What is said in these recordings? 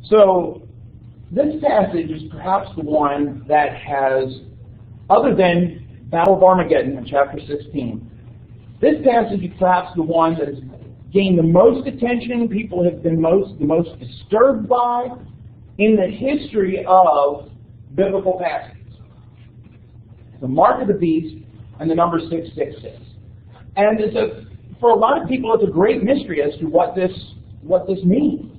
So this passage is perhaps the one that has, other than Battle of Armageddon in chapter 16, this passage is perhaps the one that has gained the most attention, people have been the most disturbed by in the history of biblical passages. The mark of the beast and the number 666. And for a lot of people, it's a great mystery as to what this means.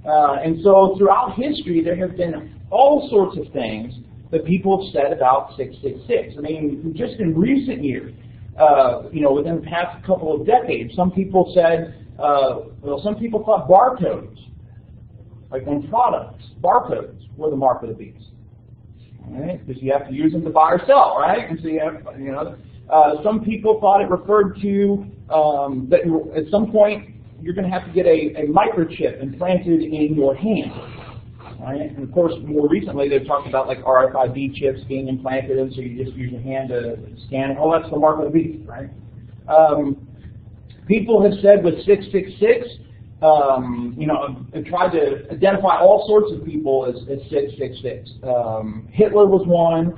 And so throughout history, there have been all sorts of things that people have said about 666. I mean, just in recent years, within the past couple of decades, some people said, some people thought barcodes, like on products, barcodes were the mark of the beast. Right? Because you have to use them to buy or sell, right? And so you have, some people thought it referred to that at some point you're going to have to get a microchip implanted in your hand. Right? And of course, more recently they've talked about like RFID chips being implanted, and so you just use your hand to scan it. Oh, that's the mark of the beast, right? People have said with 666, tried to identify all sorts of people as 666. Hitler was one.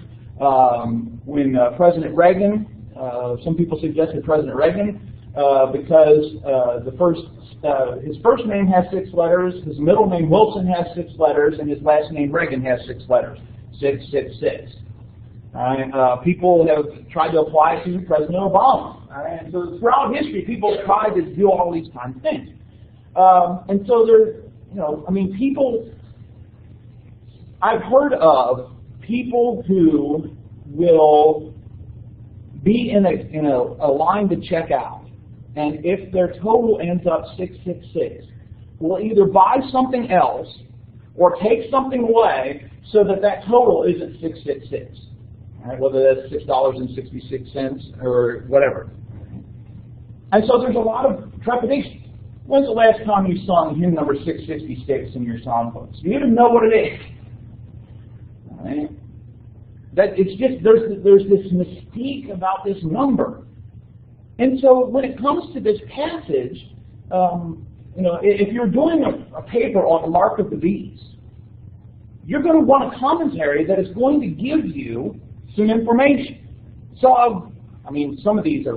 When President Reagan, some people suggested President Reagan because his first name has 6 letters, his middle name Wilson has 6 letters, and his last name Reagan has 6 letters. 666. People have tried to apply it to President Obama. And so throughout history, people have tried to do all these kinds of things. And so people, I've heard of people who will be in a line to check out, and if their total ends up 666, will either buy something else or take something away so that total isn't 666. Right? Whether that's $6.66 or whatever. And so there's a lot of trepidation. When's the last time you sung hymn number 666 in your songbooks? Do you even know what it is? Right? That it's just there's this mystique about this number. And so when it comes to this passage, if you're doing a paper on the mark of the beast, you're going to want a commentary that is going to give you some information. So, some of these are,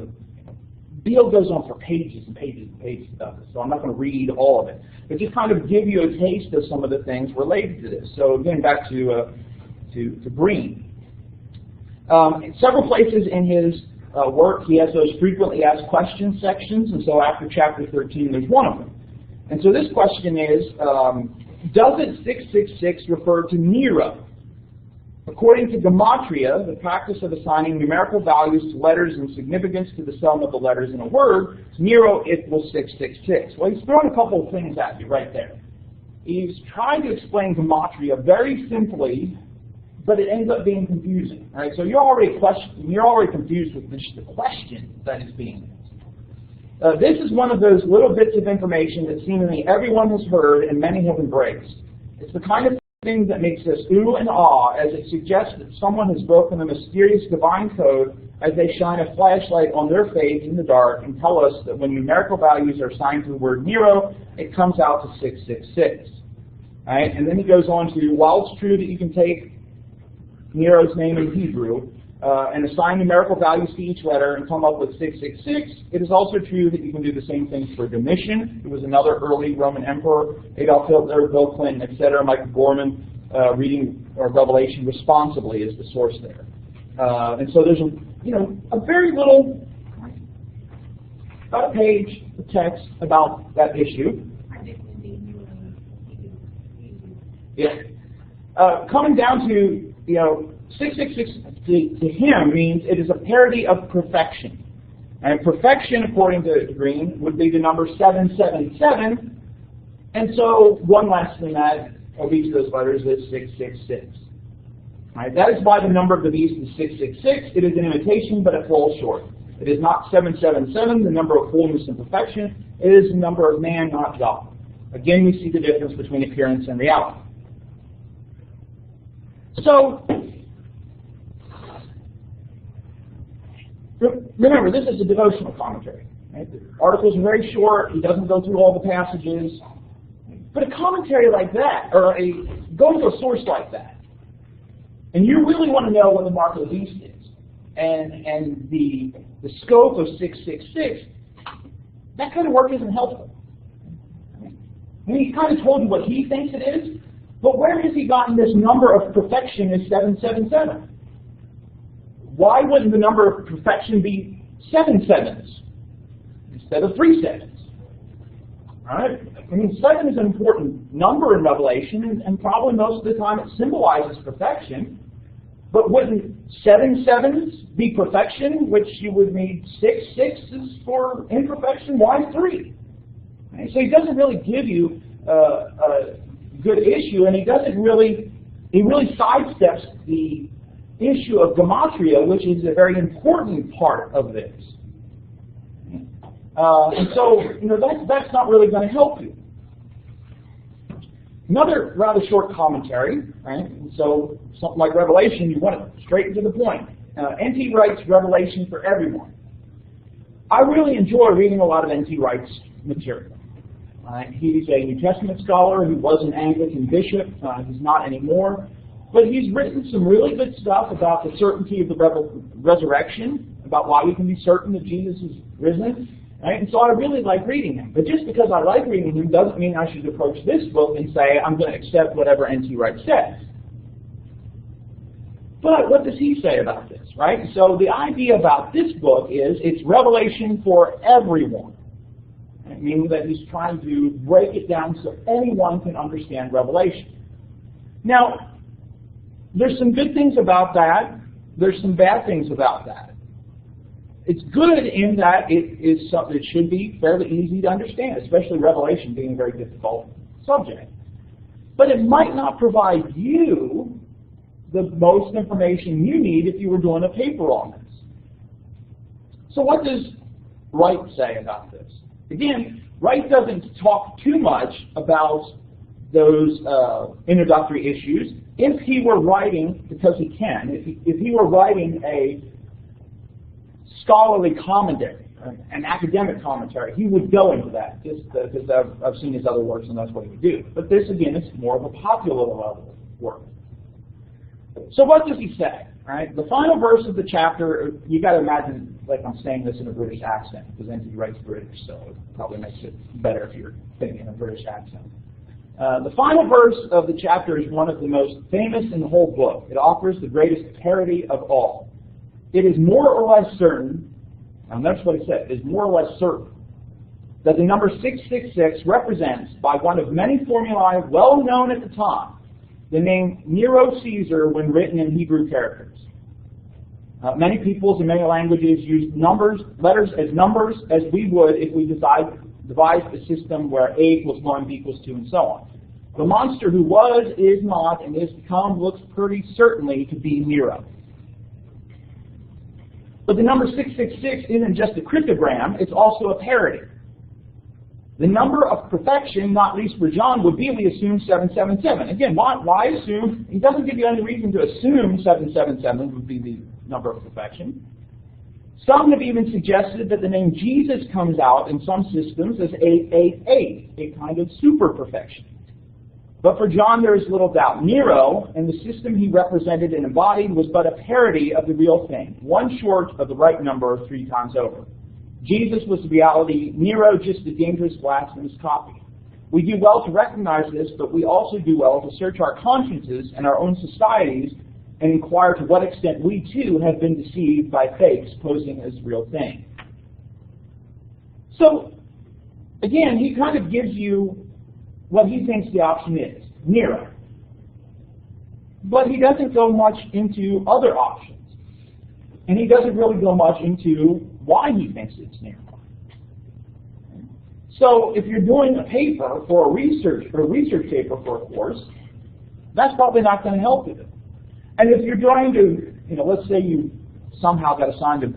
Beale goes on for pages and pages and pages about this, so I'm not going to read all of it, but just kind of give you a taste of some of the things related to this. So again, back to Breen. In several places in his work, he has those frequently asked questions sections, and so after chapter 13, there's one of them. And so this question is, doesn't 666 refer to Nero? According to Gematria, the practice of assigning numerical values to letters and significance to the sum of the letters in a word, Nero equals 666. Well, he's thrown a couple of things at you right there. He's trying to explain Gematria very simply, but it ends up being confusing. All right? So you're already confused with the question that is being asked. This is one of those little bits of information that seemingly everyone has heard and many have embraced. It's the kind of thing that makes us ooh and ah, as it suggests that someone has broken a mysterious divine code as they shine a flashlight on their faith in the dark and tell us that when numerical values are assigned to the word Nero, it comes out to 666. All right? And then he goes on to, while it's true that you can take Nero's name in Hebrew and assign numerical values to each letter and come up with 666, it is also true that you can do the same thing for Domitian, who was another early Roman emperor, Adolf Hitler, Bill Clinton, etc. Michael Gorman, reading Revelation responsibly is the source there. And so there's a very little, about a page of text about that issue. Yeah. Coming down to 666 to him means it is a parody of perfection. And perfection, according to Green, would be the number 777. And so one less than that of each of those letters is 666. Right? That is why the number of the beast is 666. It is an imitation, but it falls short. It is not 777, the number of fullness and perfection. It is the number of man, not God. Again, we see the difference between appearance and reality. So, remember, this is a devotional commentary. Right? The articles are very short. He doesn't go through all the passages. But a commentary like that, or going to a source like that, and you really want to know what the mark of the beast is, and the scope of 666, that kind of work isn't helpful. I mean, he kind of told you what he thinks it is, but where has he gotten this number of perfection as 777? Why wouldn't the number of perfection be 7 sevens instead of 3 sevens? All right? I mean, 7 is an important number in Revelation, and probably most of the time it symbolizes perfection. But wouldn't 7 sevens be perfection, which you would need 6 sixes for imperfection? Why 3? Okay, so he doesn't really give you a good issue, and he really sidesteps the issue of gematria, which is a very important part of this. And so, that's not really going to help you. Another rather short commentary, right? So something like Revelation, you want it straight to the point. N.T. Wright's Revelation for Everyone. I really enjoy reading a lot of N.T. Wright's material. He's a New Testament scholar. He was an Anglican bishop. He's not anymore. But he's written some really good stuff about the certainty of the resurrection, about why we can be certain that Jesus is risen. Right? And so I really like reading him. But just because I like reading him doesn't mean I should approach this book and say, I'm going to accept whatever N.T. Wright says. But what does he say about this, right? So the idea about this book is it's revelation for everyone. Meaning that he's trying to break it down so anyone can understand Revelation. Now, there's some good things about that. There's some bad things about that. It's good in that it is something that should be fairly easy to understand, especially Revelation being a very difficult subject. But it might not provide you the most information you need if you were doing a paper on this. So what does Wright say about this? Again, Wright doesn't talk too much about those introductory issues. If he were writing, because he can, if he were writing a scholarly commentary, an academic commentary, he would go into that, just because I've seen his other works and that's what he would do. But this, again, is more of a popular level work. So what does he say? Right? The final verse of the chapter, you got to imagine like I'm saying this in a British accent, because N.T. Wright's British, so it probably makes it better if you're thinking in a British accent. The final verse of the chapter is one of the most famous in the whole book. It offers the greatest parody of all. It is more or less certain, and that's what it said, it is more or less certain, that the number 666 represents, by one of many formulae well known at the time, the name Nero Caesar when written in Hebrew characters. Many peoples in many languages use letters as numbers as we would if we devised a system where A equals 1, B equals 2, and so on. The monster who was, is not, and is to come looks pretty certainly to be Nero. But the number 666 isn't just a cryptogram, it's also a parody. The number of perfection, not least for John, would be, we assume, 777. Again, why assume? He doesn't give you any reason to assume 777 would be the number of perfection. Some have even suggested that the name Jesus comes out in some systems as 888, a kind of super perfection. But for John, there is little doubt. Nero, and the system he represented and embodied, was but a parody of the real thing, one short of the right number 3 times over. Jesus was the reality, Nero just a dangerous, blasphemous copy. We do well to recognize this, but we also do well to search our consciences and our own societies and inquire to what extent we too have been deceived by fakes posing as real things. So, again, he kind of gives you what he thinks the option is, Nero. But he doesn't go much into other options. And he doesn't really go much into why he thinks it's Nero. So if you're doing a paper for a research paper for a course, that's probably not going to help you. And if you're trying to, let's say you somehow got assigned a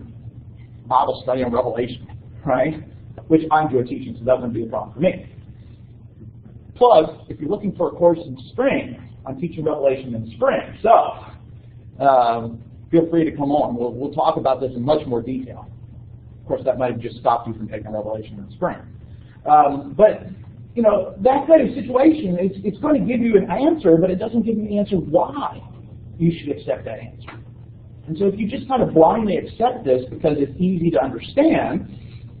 Bible study on Revelation, right? Which I enjoy teaching, so that wouldn't be a problem for me. Plus, if you're looking for a course in spring, I'm teaching Revelation in spring, so feel free to come on. We'll talk about this in much more detail. Of course, that might have just stopped you from taking Revelation in spring. But that kind of situation, it's going to give you an answer, but it doesn't give you the answer why you should accept that answer. And so if you just kind of blindly accept this because it's easy to understand,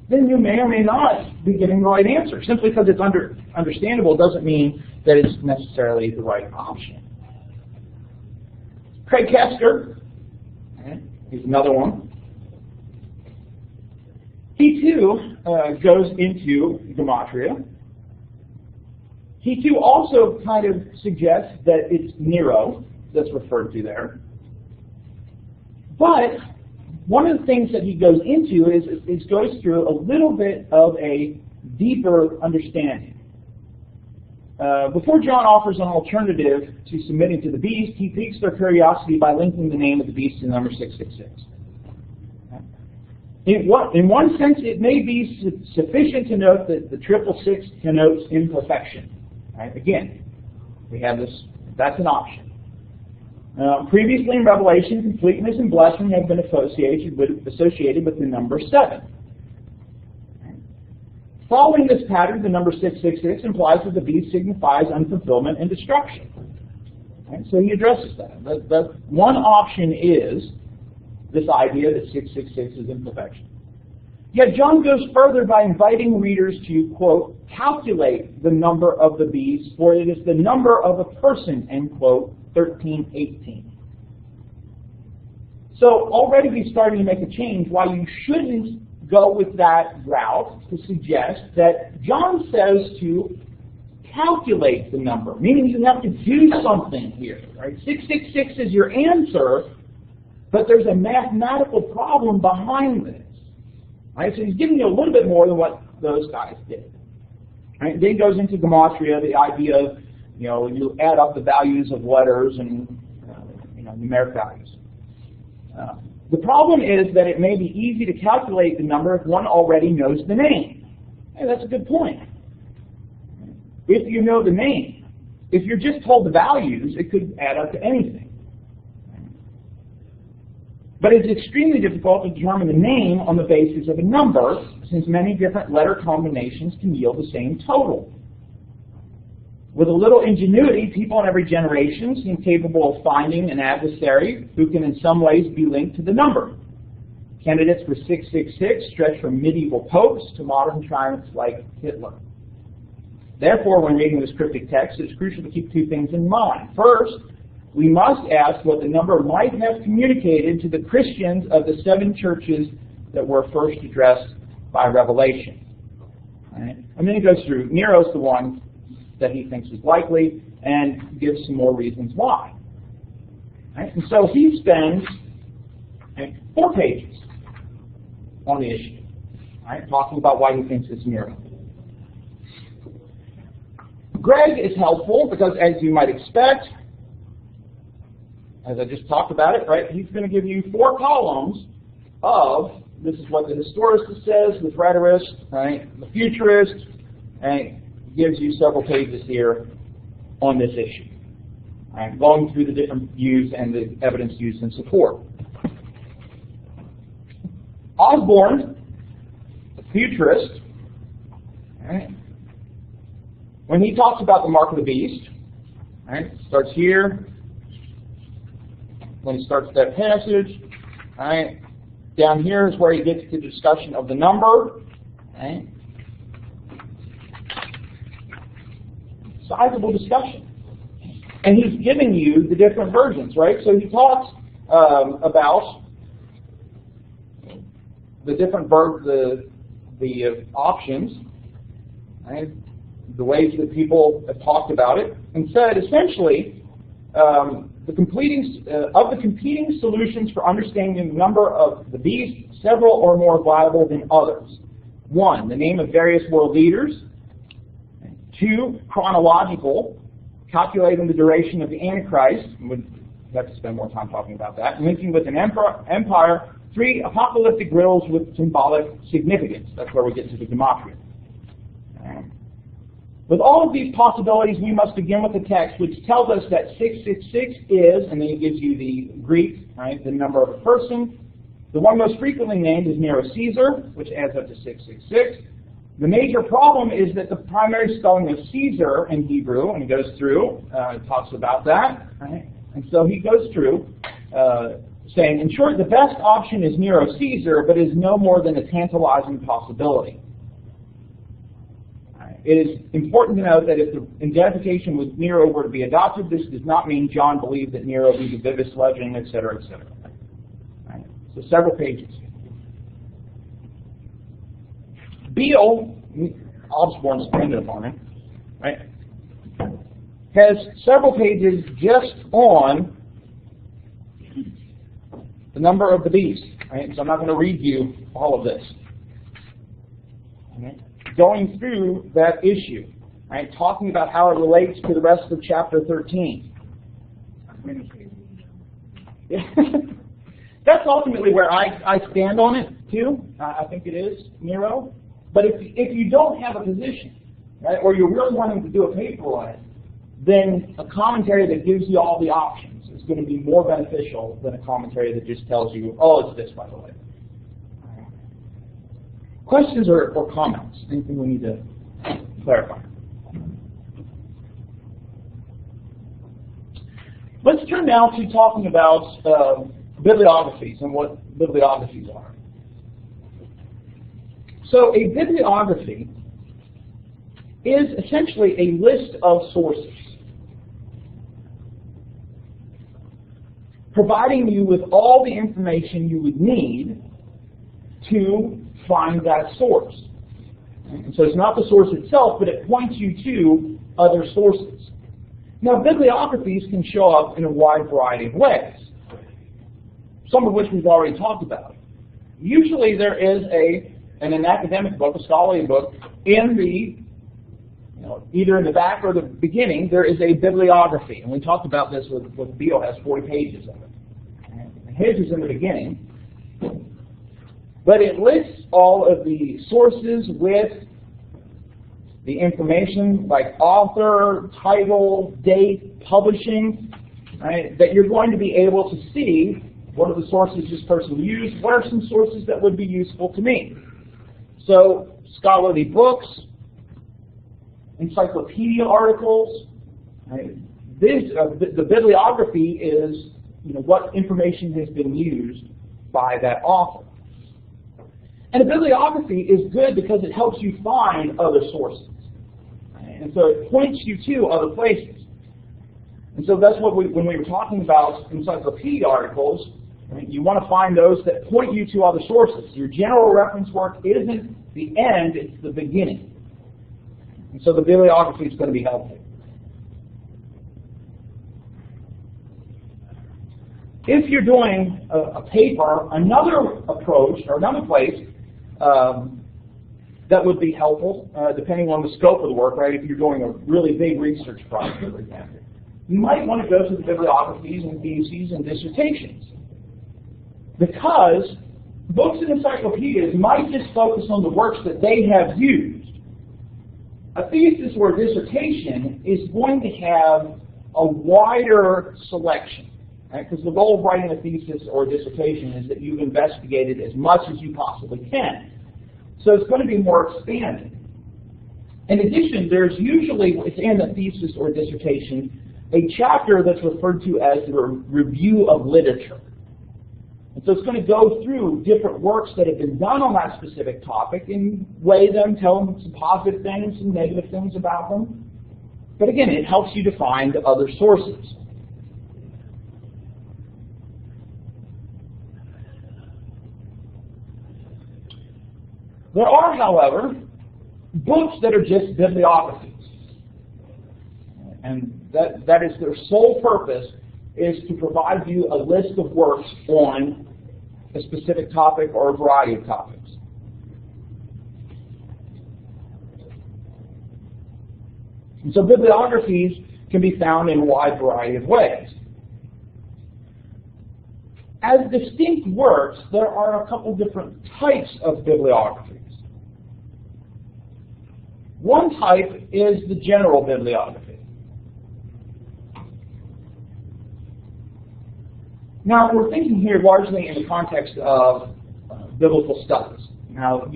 then you may or may not be getting the right answer. Simply because it's understandable doesn't mean that it's necessarily the right option. Craig Kester, here's another one. He too goes into gematria. He too also kind of suggests that it's Nero that's referred to there. But one of the things that he goes into is goes through a little bit of a deeper understanding. Before John offers an alternative to submitting to the beast, he piques their curiosity by linking the name of the beast to the number 666. In one sense, it may be sufficient to note that the 666 connotes imperfection. Right? Again, we have this, that's an option. Previously in Revelation, completeness and blessing have been associated with the number 7. Following this pattern, the number 666 implies that the beast signifies unfulfillment and destruction. Right? So he addresses that. The one option is this idea that 666 is imperfection. Yet John goes further by inviting readers to, quote, calculate the number of the beast, for it is the number of a person, end quote, 13:18. So already he's starting to make a change why you shouldn't go with that route to suggest that John says to calculate the number, meaning you have to do something here. Right? 666 is your answer, but there's a mathematical problem behind this. Right? So he's giving you a little bit more than what those guys did. Right? Then he goes into gematria, the idea of, you add up the values of letters and numeric values. The problem is that it may be easy to calculate the number if one already knows the name. And that's a good point. If you know the name, if you're just told the values, it could add up to anything. But it's extremely difficult to determine the name on the basis of a number, since many different letter combinations can yield the same total. With a little ingenuity, people in every generation seem capable of finding an adversary who can in some ways be linked to the number. Candidates for 666 stretch from medieval popes to modern tyrants like Hitler. Therefore, when reading this cryptic text, it's crucial to keep two things in mind. First, we must ask what the number might have communicated to the Christians of the 7 churches that were first addressed by Revelation. Right? And then he goes through, Nero's the one that he thinks is likely, and gives some more reasons why. Right? And so he spends 4 pages on the issue, right, talking about why he thinks it's Nero. Greg is helpful because, as you might expect, as I just talked about it, right, he's going to give you 4 columns of, this is what the historicist says, the preterist, right, the futurist, and gives you several pages here on this issue, right, going through the different views and the evidence used in support. Osborne, the futurist, right, when he talks about the mark of the beast, right, starts here, when he starts that passage, right, down here is where he gets to the discussion of the number, right. Sizable discussion. And he's giving you the different versions, right? So he talks about the different the options, right? The ways that people have talked about it, and said essentially the competing solutions for understanding the number of the beast, several or more viable than others. 1, the name of various world leaders. 2, chronological, calculating the duration of the Antichrist. We'd have to spend more time talking about that. Linking with an empire. 3, apocalyptic riddles with symbolic significance. That's where we get to the gematria. With all of these possibilities, we must begin with the text, which tells us that 666 is, and then it gives you the Greek, right, the number of a person. The one most frequently named is Nero Caesar, which adds up to 666. The major problem is that the primary spelling of Caesar in Hebrew, and he goes through, talks about that, right? And so he goes through saying, in short, the best option is Nero Caesar, but is no more than a tantalizing possibility. It is important to note that if the identification with Nero were to be adopted, this does not mean John believed that Nero be the vivid legend, etc., etc. Right? So several pages. Beale, Osborne's dependent upon him, right, has several pages just on the number of the beast. Right? So I'm not going to read you all of this. Right? Going through that issue, right, talking about how it relates to the rest of chapter 13. That's ultimately where I stand on it, too. I think it is Nero. But if you don't have a position, right, or you're really wanting to do a paper on it, then a commentary that gives you all the options is going to be more beneficial than a commentary that just tells you, oh, it's this, by the way. Questions or comments? Anything we need to clarify? Let's turn now to talking about bibliographies and what bibliographies are. So a bibliography is essentially a list of sources, providing you with all the information you would need to find that source. And so it's not the source itself, but it points you to other sources. Now, bibliographies can show up in a wide variety of ways, some of which we've already talked about. Usually there is in an academic book, a scholarly book, in the, either in the back or the beginning, there is a bibliography. And we talked about this with Beale, has 40 pages of it. And his is in the beginning. But it lists all of the sources with the information like author, title, date, publishing, right, that you're going to be able to see what are the sources this person used, what are some sources that would be useful to me. So scholarly books, encyclopedia articles, right? The bibliography is what information has been used by that author. And a bibliography is good because it helps you find other sources. Right? And so it points you to other places. And so that's what when we were talking about encyclopedia articles, right, you want to find those that point you to other sources. Your general reference work isn't the end, it's the beginning. And so the bibliography is going to be helpful. If you're doing a paper, another approach or another place that would be helpful, depending on the scope of the work, right? If you're doing a really big research project, for example, you might want to go to the bibliographies and theses and dissertations, because books and encyclopedias might just focus on the works that they have used. A thesis or a dissertation is going to have a wider selection. Because the goal of writing a thesis or a dissertation is that you've investigated as much as you possibly can. So it's going to be more expanded. In addition, there's usually, within a thesis or a dissertation, a chapter that's referred to as the review of literature. And so it's going to go through different works that have been done on that specific topic and weigh them, tell them some positive things, some negative things about them. But again, it helps you to find other sources. There are, however, books that are just bibliographies. And that is their sole purpose, is to provide you a list of works on a specific topic or a variety of topics. And so bibliographies can be found in a wide variety of ways. As distinct works, there are a couple different types of bibliographies. One type is the general bibliography. Now, we're thinking here largely in the context of biblical studies. Now,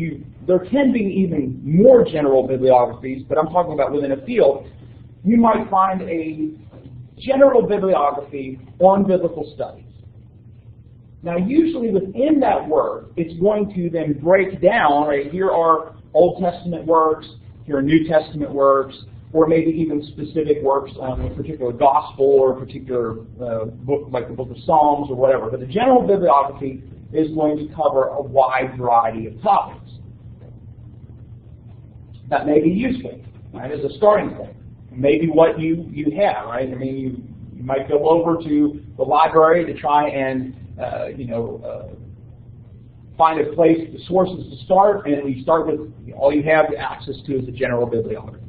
there can be even more general bibliographies, but I'm talking about within a field. You might find a general bibliography on biblical studies. Now, usually within that work, it's going to then break down, right, here are Old Testament works, here are New Testament works, or maybe even specific works on a particular gospel or a particular book, like the book of Psalms or whatever. But the general bibliography is going to cover a wide variety of topics. That may be useful, right, as a starting point. Maybe what you have, right? I mean, you might go over to the library to try and find a place, the sources to start, and you start with all you have access to is the general bibliography.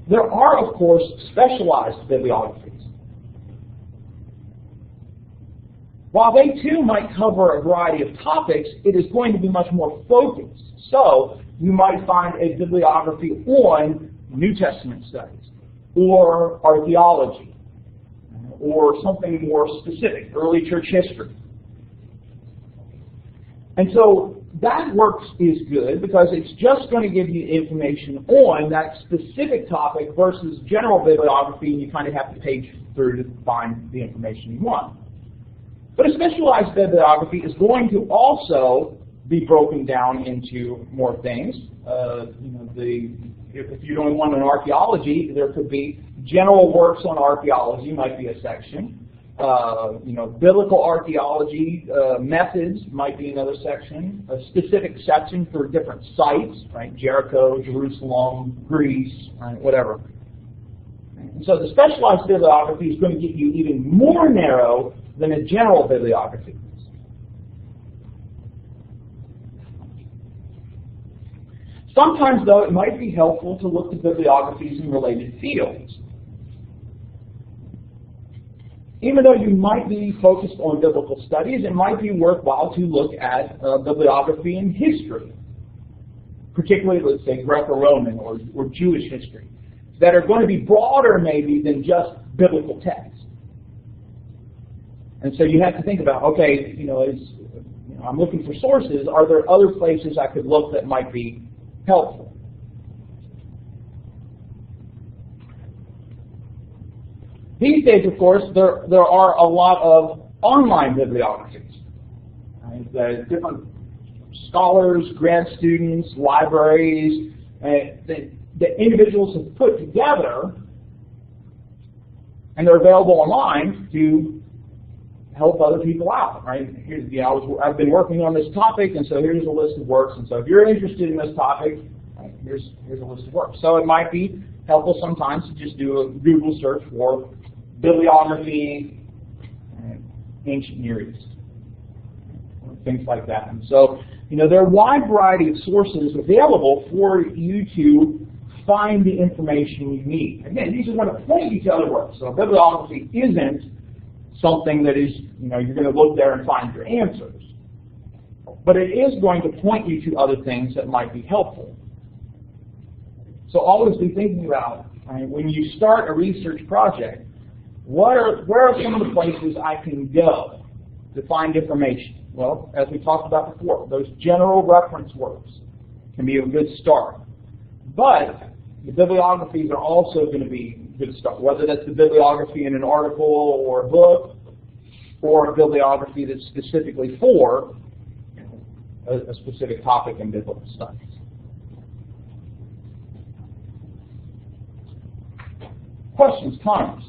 There are, of course, specialized bibliographies. While they too might cover a variety of topics, it is going to be much more focused. So you might find a bibliography on New Testament studies, or archaeology, or something more specific, early church history. And so that work is good because it's just going to give you information on that specific topic versus general bibliography, and you kind of have to page through to find the information you want. But a specialized bibliography is going to also be broken down into more things. If you don't want an archaeology, there could be general works on archaeology, might be a section. Biblical archaeology methods might be another section. A specific section for different sites, right? Jericho, Jerusalem, Greece, right? Whatever. And so the specialized bibliography is going to get you even more narrow than a general bibliography. Sometimes, though, it might be helpful to look at bibliographies in related fields. Even though you might be focused on biblical studies, it might be worthwhile to look at bibliography in history, particularly, let's say, Greco-Roman or Jewish history, that are going to be broader maybe than just biblical text. And so you have to think about, okay, I'm looking for sources. Are there other places I could look that might be helpful? These days, of course, there are a lot of online bibliographies. Right? There's different scholars, grad students, libraries that individuals have put together, and they're available online to help other people out. Right? Here's, I've been working on this topic, and so here's a list of works. And so if you're interested in this topic, right, here's a list of works. So it might be helpful sometimes to just do a Google search for bibliography, ancient Near East, things like that. And so, there are a wide variety of sources available for you to find the information you need. Again, these are going to point you to other works. So bibliography isn't something that is, you're going to look there and find your answers. But it is going to point you to other things that might be helpful. So always be thinking about, when you start a research project, where are some of the places I can go to find information? Well, as we talked about before, those general reference works can be a good start. But the bibliographies are also going to be a good start, whether that's the bibliography in an article or a book, or a bibliography that's specifically for a specific topic in biblical studies. Questions, comments?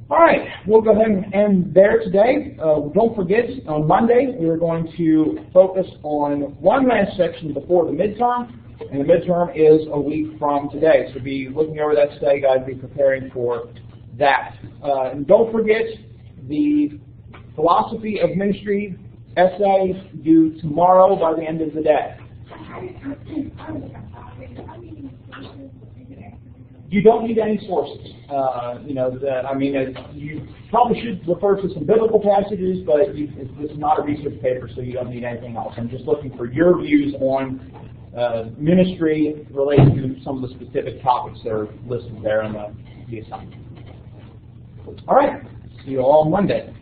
All right, we'll go ahead and end there today. Don't forget, on Monday, we're going to focus on one last section before the midterm, and the midterm is a week from today. So be looking over that today, guys, be preparing for that. And don't forget the philosophy of ministry essay due tomorrow by the end of the day. You don't need any sources. You probably should refer to some biblical passages, but this is not a research paper, so you don't need anything else. I'm just looking for your views on ministry related to some of the specific topics that are listed there in the assignment. All right. you know, all in one day.